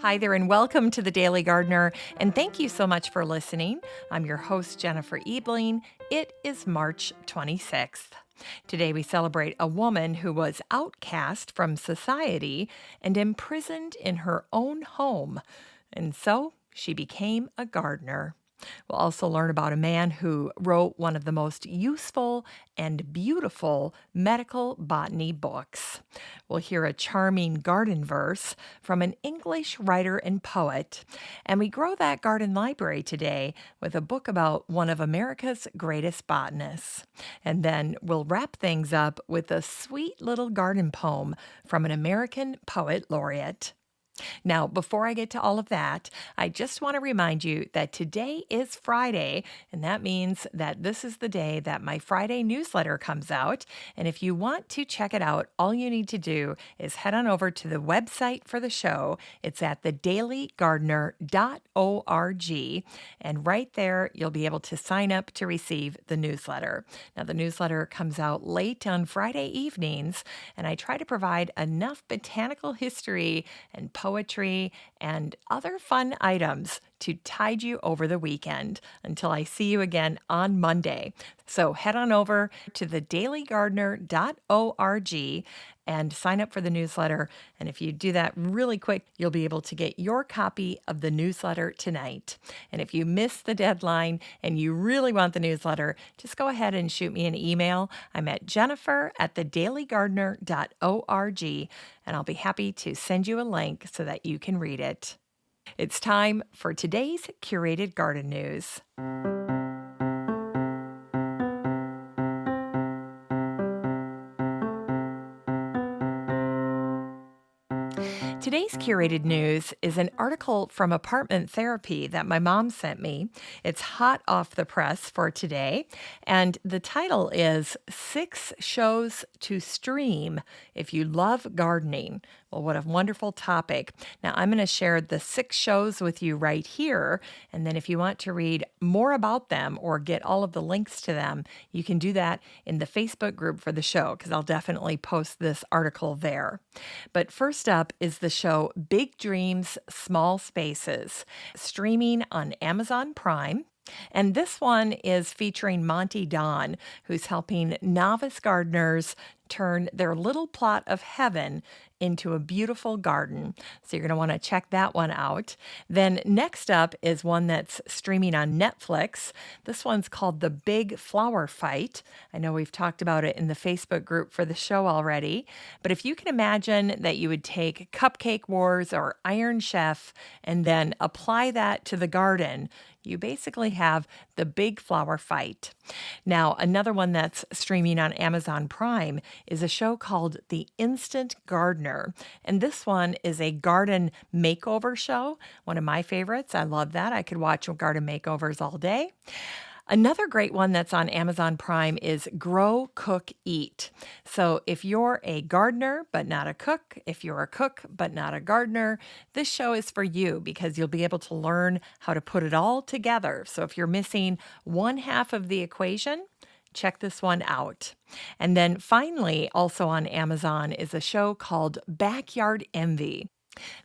Hi there, and welcome to the Daily Gardener. And thank you so much for listening. I'm your host, Jennifer Ebling. It is March 26th. Today, we celebrate a woman who was outcast from society and imprisoned in her own home. And so she became a gardener. We'll also learn about a man who wrote one of the most useful and beautiful medical botany books. We'll hear a charming garden verse from an English writer and poet. And we grow that garden library today with a book about one of America's greatest botanists. And then we'll wrap things up with a sweet little garden poem from an American poet laureate. Now, before I get to all of that, I just want to remind you that today is Friday, and that means that this is the day that my Friday newsletter comes out. And if you want to check it out, all you need to do is head on over to the website for the show. It's at thedailygardener.org, and right there, you'll be able to sign up to receive the newsletter. Now, the newsletter comes out late on Friday evenings, and I try to provide enough botanical history and poetry, and other fun items to tide you over the weekend until I see you again on Monday. So head on over to thedailygardener.org and sign up for the newsletter. And if you do that really quick, you'll be able to get your copy of the newsletter tonight. And if you miss the deadline and you really want the newsletter, just go ahead and shoot me an email. I'm at jennifer@thedailygardener.org, and I'll be happy to send you a link so that you can read it. It's time for today's curated garden news. Today's curated news is an article from Apartment Therapy that my mom sent me. It's hot off the press for today, and the title is 6 Shows to Stream If You Love Gardening. Well, what a wonderful topic. Now, I'm going to share the 6 shows with you right here, and then if you want to read more about them or get all of the links to them, you can do that in the Facebook group for the show, because I'll definitely post this article there. But first up is the show Big Dreams, Small Spaces, streaming on Amazon Prime. And this one is featuring Monty Don, who's helping novice gardeners turn their little plot of heaven into a beautiful garden. So you're going to want to check that one out. Then next up is one that's streaming on Netflix. This one's called The Big Flower Fight. I know we've talked about it in the Facebook group for the show already. But if you can imagine that you would take Cupcake Wars or Iron Chef and then apply that to the garden, you basically have The Big Flower Fight. Now, another one that's streaming on Amazon Prime is a show called The Instant Gardener. And this one is a garden makeover show, one of my favorites. I love that. I could watch garden makeovers all day. Another great one that's on Amazon Prime is Grow, Cook, Eat. So if you're a gardener but not a cook, if you're a cook but not a gardener, this show is for you because you'll be able to learn how to put it all together. So if you're missing one half of the equation, check this one out. And then finally, also on Amazon, is a show called Backyard Envy.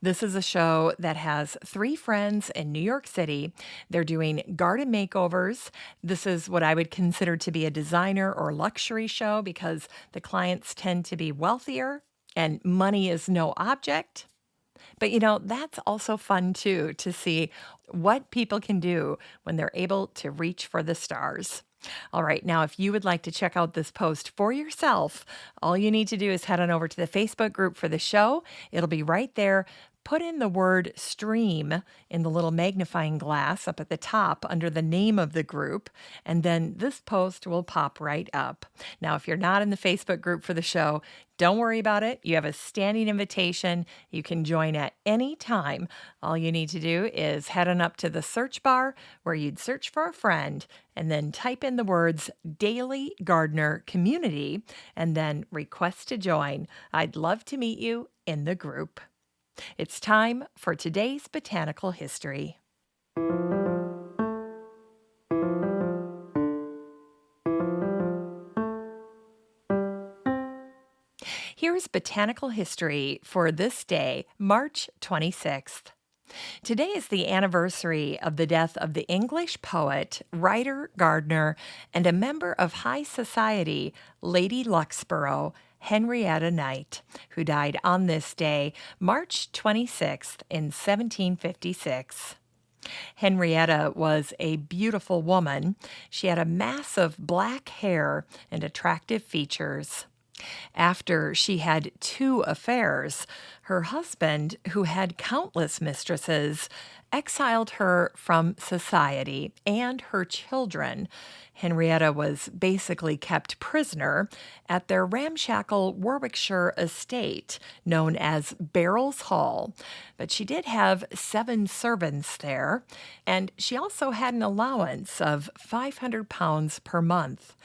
This is a show that has 3 friends in New York City. They're doing garden makeovers. This is what I would consider to be a designer or luxury show because the clients tend to be wealthier and money is no object. But that's also fun too, to see what people can do when they're able to reach for the stars. All right, now if you would like to check out this post for yourself, all you need to do is head on over to the Facebook group for the show. It'll be right there. Put in the word stream in the little magnifying glass up at the top under the name of the group, and then this post will pop right up. Now, if you're not in the Facebook group for the show, don't worry about it. You have a standing invitation. You can join at any time. All you need to do is head on up to the search bar where you'd search for a friend and then type in the words Daily Gardener Community and then request to join. I'd love to meet you in the group. It's time for today's botanical history. Here's botanical history for this day, March 26th. Today is the anniversary of the death of the English poet, writer, gardener, and a member of high society, Lady Luxborough, Henrietta Knight, who died on this day, March 26th in 1756. Henrietta was a beautiful woman. She had a mass of black hair and attractive features. After she had two affairs, her husband, who had countless mistresses, exiled her from society and her children. Henrietta was basically kept prisoner at their ramshackle Warwickshire estate known as Barrels Hall. But she did have 7 servants there, and she also had an allowance of £500 per month.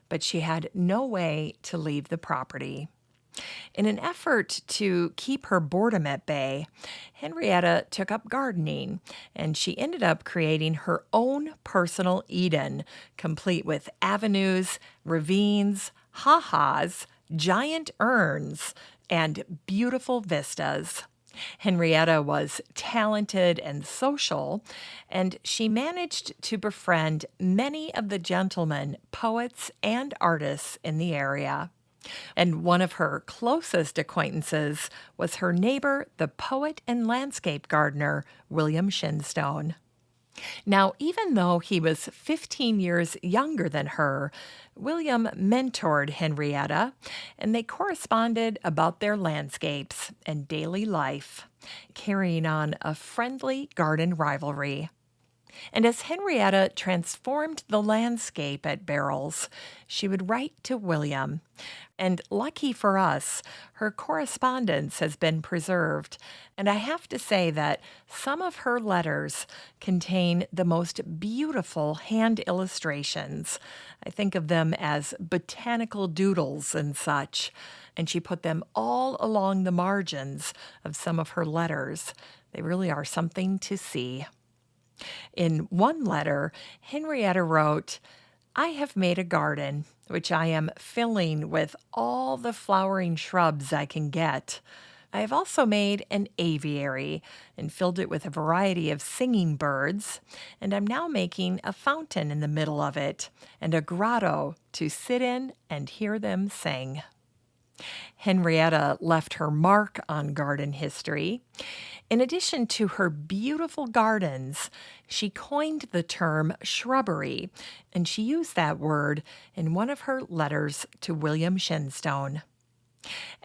But she had no way to leave the property. In an effort to keep her boredom at bay, Henrietta took up gardening, and she ended up creating her own personal Eden, complete with avenues, ravines, ha-has, giant urns, and beautiful vistas. Henrietta was talented and social, and she managed to befriend many of the gentlemen, poets, and artists in the area. And one of her closest acquaintances was her neighbor, the poet and landscape gardener, William Shenstone. Now, even though he was 15 years younger than her, William mentored Henrietta, and they corresponded about their landscapes and daily life, carrying on a friendly garden rivalry. And as Henrietta transformed the landscape at Barrels, she would write to William. And lucky for us, her correspondence has been preserved. And I have to say that some of her letters contain the most beautiful hand illustrations. I think of them as botanical doodles and such. And she put them all along the margins of some of her letters. They really are something to see. In one letter, Henrietta wrote, "I have made a garden, which I am filling with all the flowering shrubs I can get. I have also made an aviary and filled it with a variety of singing birds, and I'm now making a fountain in the middle of it and a grotto to sit in and hear them sing." Henrietta left her mark on garden history. In addition to her beautiful gardens, she coined the term shrubbery, and she used that word in one of her letters to William Shenstone.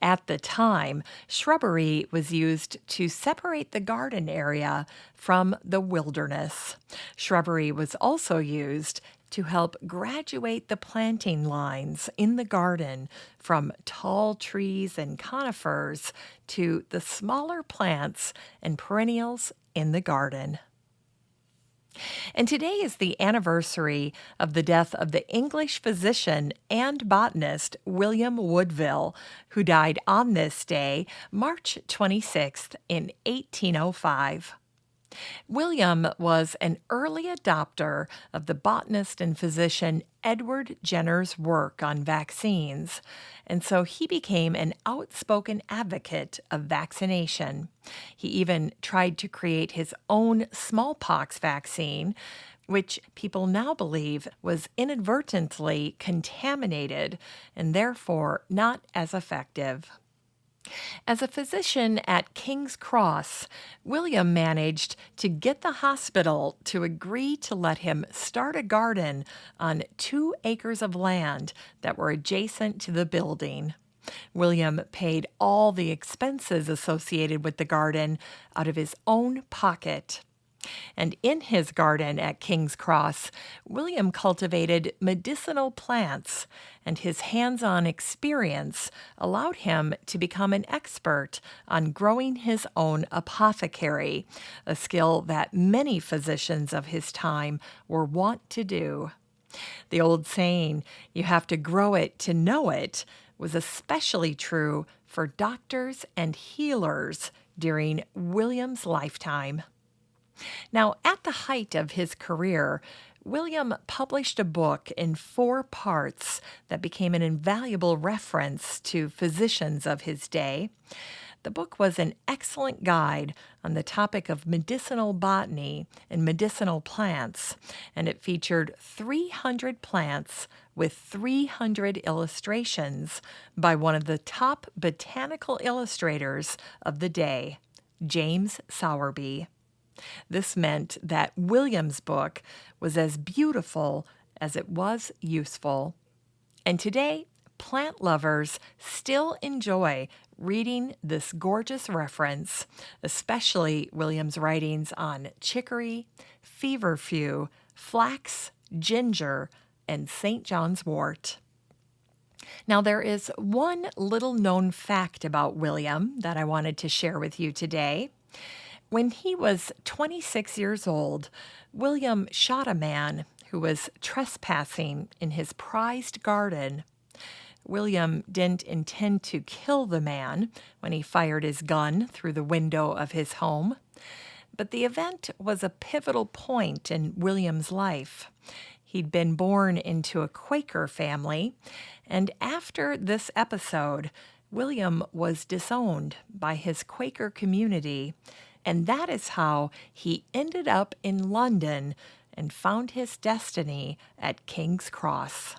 At the time, shrubbery was used to separate the garden area from the wilderness. Shrubbery was also used to help graduate the planting lines in the garden from tall trees and conifers to the smaller plants and perennials in the garden. And today is the anniversary of the death of the English physician and botanist William Woodville, who died on this day, March 26th in 1805. William was an early adopter of the botanist and physician Edward Jenner's work on vaccines, and so he became an outspoken advocate of vaccination. He even tried to create his own smallpox vaccine, which people now believe was inadvertently contaminated and therefore not as effective. As a physician at King's Cross, William managed to get the hospital to agree to let him start a garden on 2 acres of land that were adjacent to the building. William paid all the expenses associated with the garden out of his own pocket. And in his garden at King's Cross, William cultivated medicinal plants, and his hands-on experience allowed him to become an expert on growing his own apothecary, a skill that many physicians of his time were wont to do. The old saying, "You have to grow it to know it," was especially true for doctors and healers during William's lifetime. Now, at the height of his career, William published a book in 4 parts that became an invaluable reference to physicians of his day. The book was an excellent guide on the topic of medicinal botany and medicinal plants, and it featured 300 plants with 300 illustrations by one of the top botanical illustrators of the day, James Sowerby. This meant that William's book was as beautiful as it was useful. And today, plant lovers still enjoy reading this gorgeous reference, especially William's writings on chicory, feverfew, flax, ginger, and St. John's wort. Now, there is one little known fact about William that I wanted to share with you today. When he was 26 years old, William shot a man who was trespassing in his prized garden. William didn't intend to kill the man when he fired his gun through the window of his home, but the event was a pivotal point in William's life. He'd been born into a Quaker family, and after this episode, William was disowned by his Quaker community, and that is how he ended up in London and found his destiny at King's Cross.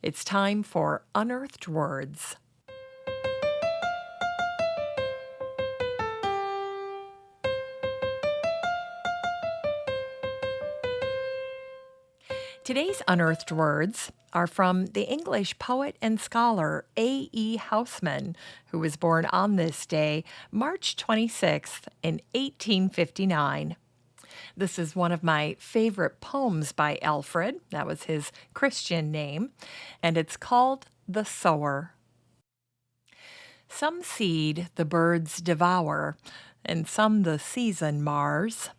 It's time for Unearthed Words. Today's unearthed words are from the English poet and scholar A.E. Housman, who was born on this day, March 26th, in 1859. This is one of my favorite poems by Alfred. That was his Christian name, and it's called The Sower. Some seed the birds devour, and some the season mars,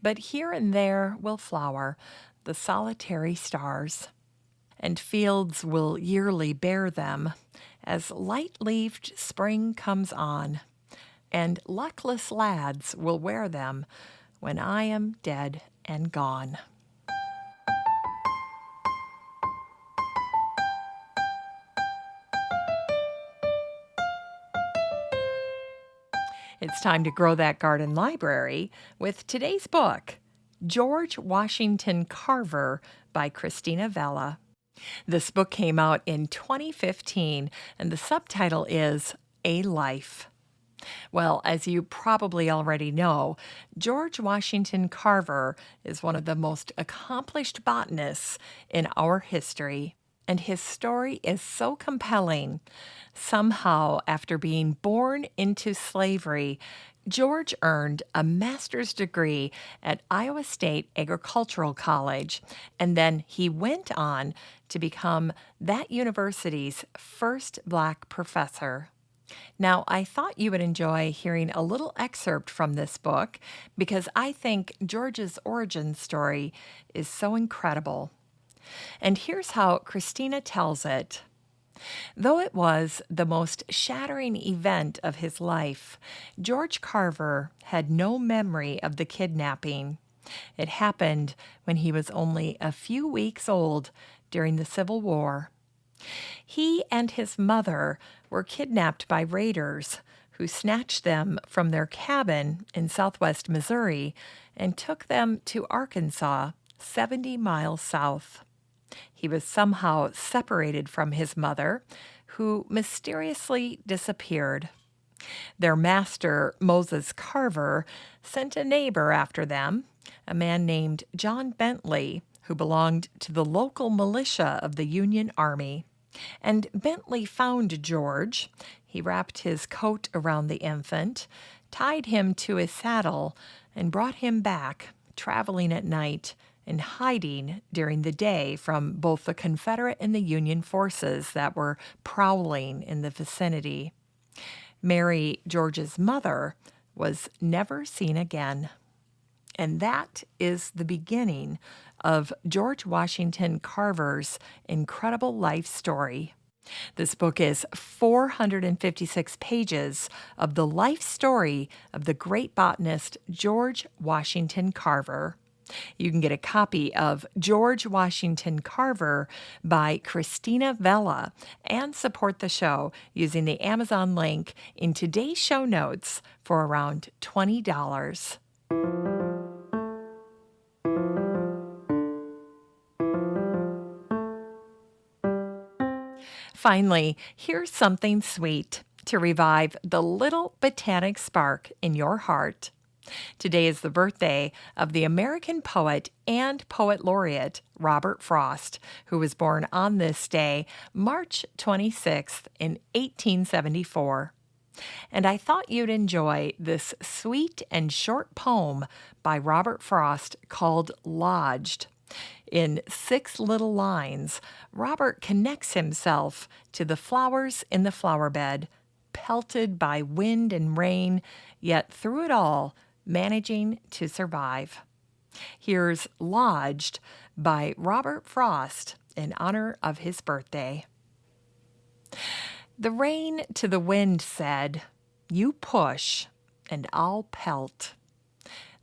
but here and there will flower the solitary stars, and fields will yearly bear them as light-leaved spring comes on, and luckless lads will wear them when I am dead and gone. It's time to grow that garden library with today's book, George Washington Carver by Christina Vela. This book came out in 2015, and the subtitle is A Life. Well, as you probably already know, George Washington Carver is one of the most accomplished botanists in our history, and his story is so compelling. Somehow, after being born into slavery, George earned a master's degree at Iowa State Agricultural College, and then he went on to become that university's first Black professor. Now, I thought you would enjoy hearing a little excerpt from this book because I think George's origin story is so incredible. And here's how Christina tells it. Though it was the most shattering event of his life, George Carver had no memory of the kidnapping. It happened when he was only a few weeks old during the Civil War. He and his mother were kidnapped by raiders who snatched them from their cabin in southwest Missouri and took them to Arkansas, 70 miles south. He was somehow separated from his mother, who mysteriously disappeared. Their master, Moses Carver, sent a neighbor after them, a man named John Bentley, who belonged to the local militia of the Union Army. And Bentley found George. He wrapped his coat around the infant, tied him to his saddle, and brought him back, traveling at night and hiding during the day from both the Confederate and the Union forces that were prowling in the vicinity. Mary, George's mother, was never seen again. And that is the beginning of George Washington Carver's incredible life story. This book is 456 pages of the life story of the great botanist George Washington Carver. You can get a copy of George Washington Carver by Christina Vella and support the show using the Amazon link in today's show notes for around $20. Finally, here's something sweet to revive the little botanic spark in your heart. Today is the birthday of the American poet and poet laureate Robert Frost, who was born on this day, March 26th in 1874. And I thought you'd enjoy this sweet and short poem by Robert Frost called Lodged. In 6 little lines, Robert connects himself to the flowers in the flower bed, pelted by wind and rain, yet through it all, managing to survive. Here's Lodged by Robert Frost in honor of his birthday. The rain to the wind said, "You push, and I'll pelt."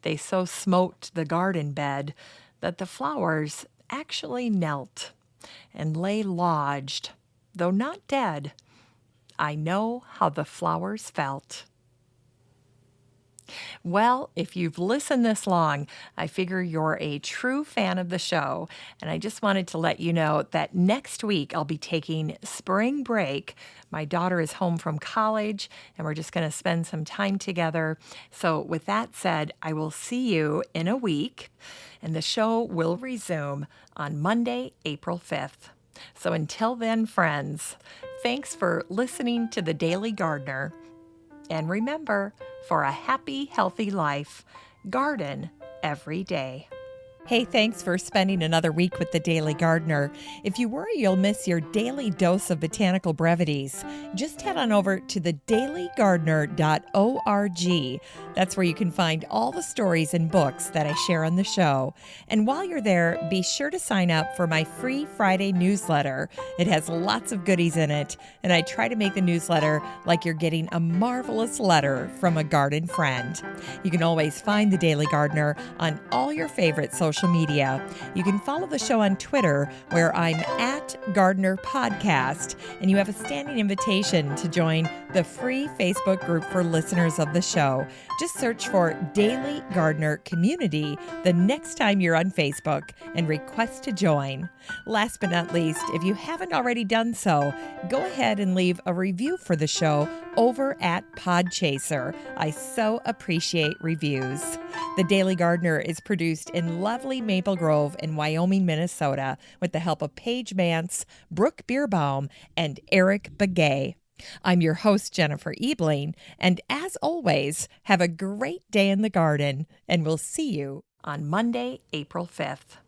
They so smote the garden bed that the flowers actually knelt and lay lodged, though not dead. I know how the flowers felt. Well, if you've listened this long, I figure you're a true fan of the show, and I just wanted to let you know that next week I'll be taking spring break. My daughter is home from college, and we're just going to spend some time together. So with that said, I will see you in a week, and the show will resume on Monday, April 5th. So until then, friends, thanks for listening to The Daily Gardener. And remember, for a happy, healthy life, garden every day. Hey, thanks for spending another week with The Daily Gardener. If you worry you'll miss your daily dose of botanical brevities, just head on over to thedailygardener.org. That's where you can find all the stories and books that I share on the show. And while you're there, be sure to sign up for my free Friday newsletter. It has lots of goodies in it, and I try to make the newsletter like you're getting a marvelous letter from a garden friend. You can always find The Daily Gardener on all your favorite social media. You can follow the show on Twitter, where I'm at Gardener Podcast, and you have a standing invitation to join the free Facebook group for listeners of the show. Just search for Daily Gardener Community the next time you're on Facebook and request to join. Last but not least, if you haven't already done so, go ahead and leave a review for the show over at Podchaser. I so appreciate reviews. The Daily Gardener is produced in lovely Maple Grove in Wyoming, Minnesota, with the help of Paige Mance, Brooke Bierbaum, and Eric Begay. I'm your host, Jennifer Ebling, and as always, have a great day in the garden, and we'll see you on Monday, April 5th.